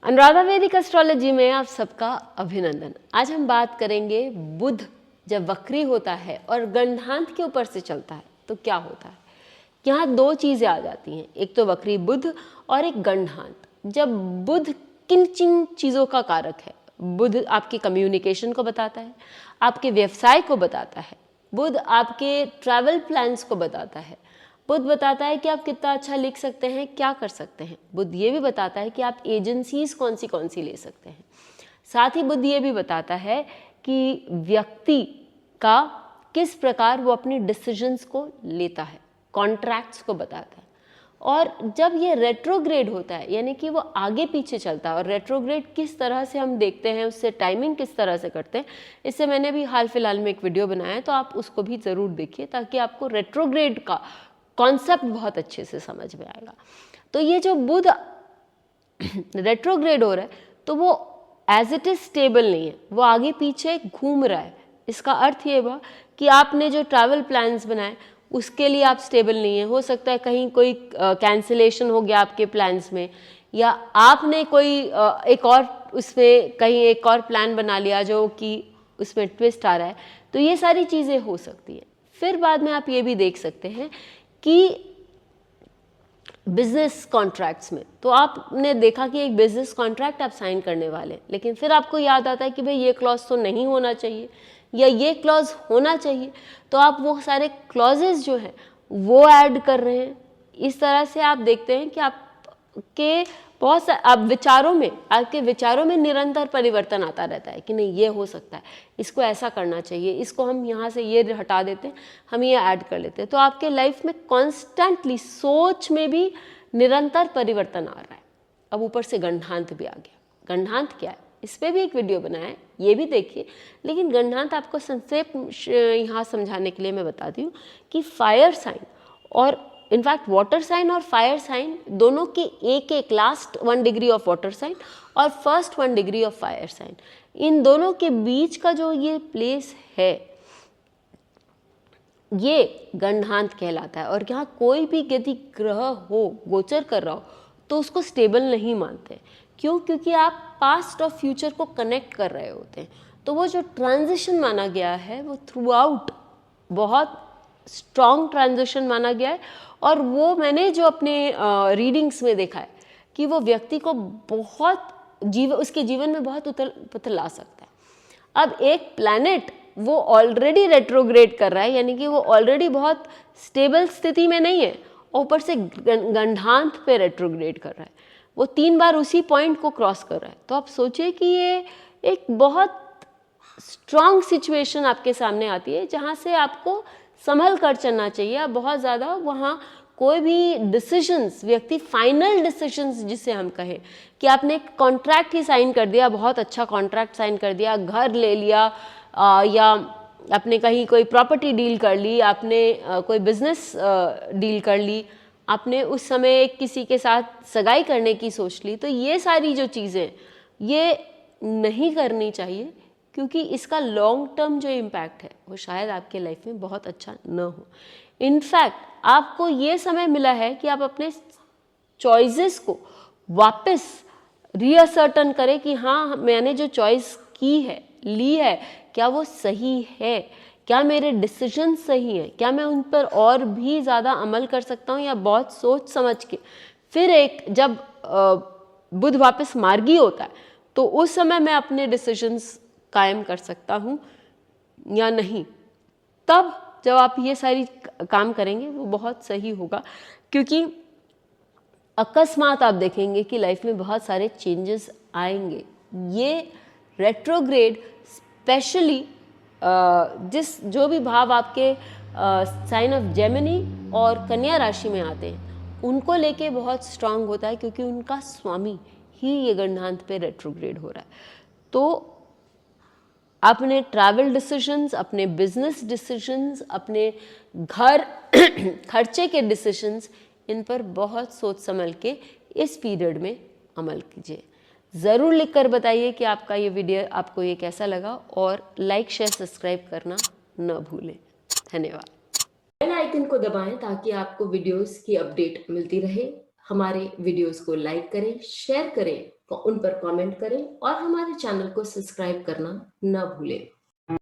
अनुराधा वैदिक एस्ट्रोलॉजी में आप सबका अभिनंदन। आज हम बात करेंगे बुध जब वक्री होता है और गंडांत के ऊपर से चलता है तो क्या होता है। यहाँ दो चीजें आ जाती हैं, एक तो वक्री बुध और एक गंडांत। जब बुध किन किन चीजों का कारक है, बुध आपके कम्युनिकेशन को बताता है, आपके व्यवसाय को बताता है, बुध आपके ट्रैवल प्लान्स को बताता है, बुध बताता है कि आप कितना अच्छा लिख सकते हैं, क्या कर सकते हैं। बुध ये भी बताता है कि आप एजेंसीज कौन सी ले सकते हैं। साथ ही बुध ये भी बताता है कि व्यक्ति का किस प्रकार वो अपनी डिसीजंस को लेता है, कॉन्ट्रैक्ट्स को बताता है। और जब ये रेट्रोग्रेड होता है यानी कि वो आगे पीछे चलता है, और रेट्रोग्रेड किस तरह से हम देखते हैं, उससे टाइमिंग किस तरह से करते हैं, इससे मैंने भी हाल फिलहाल में एक वीडियो बनाया है, तो आप उसको भी ज़रूर देखिए ताकि आपको रेट्रोग्रेड का कॉन्सेप्ट बहुत अच्छे से समझ में आएगा। तो ये जो बुध रेट्रोग्रेड हो रहा है तो वो एज इट इज स्टेबल नहीं है, वो आगे पीछे घूम रहा है। इसका अर्थ ये हुआ कि आपने जो ट्रैवल प्लान्स बनाए उसके लिए आप स्टेबल नहीं है। हो सकता है कहीं कोई कैंसिलेशन हो गया आपके प्लान्स में, या आपने कोई एक और उसमें कहीं एक और प्लान बना लिया जो कि उसमें ट्विस्ट आ रहा है। तो ये सारी चीज़ें हो सकती हैं। फिर बाद में आप ये भी देख सकते हैं कि बिजनेस कॉन्ट्रैक्ट्स में तो आपने देखा कि एक बिजनेस कॉन्ट्रैक्ट आप साइन करने वाले, लेकिन फिर आपको याद आता है कि भाई ये क्लॉज तो नहीं होना चाहिए या ये क्लॉज होना चाहिए, तो आप वो सारे क्लॉजेस जो हैं वो ऐड कर रहे हैं। इस तरह से आप देखते हैं कि आपके बहुत सारे आपके विचारों में निरंतर परिवर्तन आता रहता है कि नहीं ये हो सकता है, इसको ऐसा करना चाहिए, इसको हम यहाँ से ये हटा देते हैं, हम ये ऐड कर लेते हैं। तो आपके लाइफ में कॉन्स्टेंटली सोच में भी निरंतर परिवर्तन आ रहा है। अब ऊपर से गंडांत भी आ गया। गंडांत क्या है, इस पर भी एक वीडियो बनाया है, ये भी देखिए। लेकिन गंडांत आपको संक्षेप यहाँ समझाने के लिए मैं बताती हूँ कि फायर साइन और इनफैक्ट वाटर साइन और फायर साइन दोनों के एक last 1 degree of water sign और first 1 degree of fire sign, इन दोनों के बीच का जो ये प्लेस है ये गंडांत कहलाता है। और यहाँ कोई भी यदि ग्रह हो गोचर कर रहा हो तो उसको स्टेबल नहीं मानते। क्यों? क्योंकि आप पास्ट और फ्यूचर को कनेक्ट कर रहे होते हैं। तो वो जो ट्रांजिशन माना गया है वो थ्रू आउट बहुत स्ट्रॉन्ग ट्रांजिशन माना गया है। और वो मैंने जो अपने रीडिंग्स में देखा है कि वो व्यक्ति को बहुत उसके जीवन में बहुत उथल पुथल ला सकता है। अब एक प्लैनेट वो ऑलरेडी रेट्रोग्रेड कर रहा है, यानी कि वो ऑलरेडी बहुत स्टेबल स्थिति में नहीं है, ऊपर से गंडांत पे रेट्रोग्रेड कर रहा है, वो 3 बार उसी पॉइंट को क्रॉस कर रहा है। तो आप सोचिए कि ये एक बहुत स्ट्रॉन्ग सिचुएशन आपके सामने आती है जहाँ से आपको संभल कर चलना चाहिए। आप बहुत ज़्यादा वहाँ कोई भी डिसीजंस, व्यक्ति फाइनल डिसीजंस जिसे हम कहें कि आपने एक कॉन्ट्रैक्ट ही साइन कर दिया, बहुत अच्छा कॉन्ट्रैक्ट साइन कर दिया, घर ले लिया, या आपने कहीं कोई प्रॉपर्टी डील कर ली, आपने कोई बिजनेस डील कर ली, आपने उस समय किसी के साथ सगाई करने की सोच ली, तो ये सारी जो चीज़ें ये नहीं करनी चाहिए, क्योंकि इसका लॉन्ग टर्म जो इम्पैक्ट है वो शायद आपके लाइफ में बहुत अच्छा न हो। इनफैक्ट आपको ये समय मिला है कि आप अपने चॉइसेस को वापस रीअसर्टन करें कि हाँ, मैंने जो चॉइस की है, ली है, क्या वो सही है, क्या मेरे डिसीजन सही हैं, क्या मैं उन पर और भी ज़्यादा अमल कर सकता हूँ, या बहुत सोच समझ के फिर एक जब बुध वापस मार्गी होता है तो उस समय मैं अपने डिसीजंस कायम कर सकता हूँ या नहीं। तब जब आप ये सारी काम करेंगे वो बहुत सही होगा, क्योंकि अकस्मात आप देखेंगे कि लाइफ में बहुत सारे चेंजेस आएंगे। ये रेट्रोग्रेड स्पेशली जो भी भाव आपके साइन ऑफ जेमिनी और कन्या राशि में आते हैं उनको लेके बहुत स्ट्रांग होता है, क्योंकि उनका स्वामी ही ये गंडांत पे रेट्रोग्रेड हो रहा है। तो अपने ट्रैवल डिसीजंस, अपने बिजनेस डिसीजंस, अपने घर खर्चे के डिसीजंस, इन पर बहुत सोच समझ के इस पीरियड में अमल कीजिए। ज़रूर लिखकर बताइए कि आपका ये वीडियो आपको ये कैसा लगा, और लाइक शेयर सब्सक्राइब करना न भूलें। धन्यवाद। बेल आइकन को दबाएं ताकि आपको वीडियोस की अपडेट मिलती रहे। हमारे वीडियोस को लाइक करें, शेयर करें, उन पर कमेंट करें और हमारे चैनल को सब्सक्राइब करना न भूलें।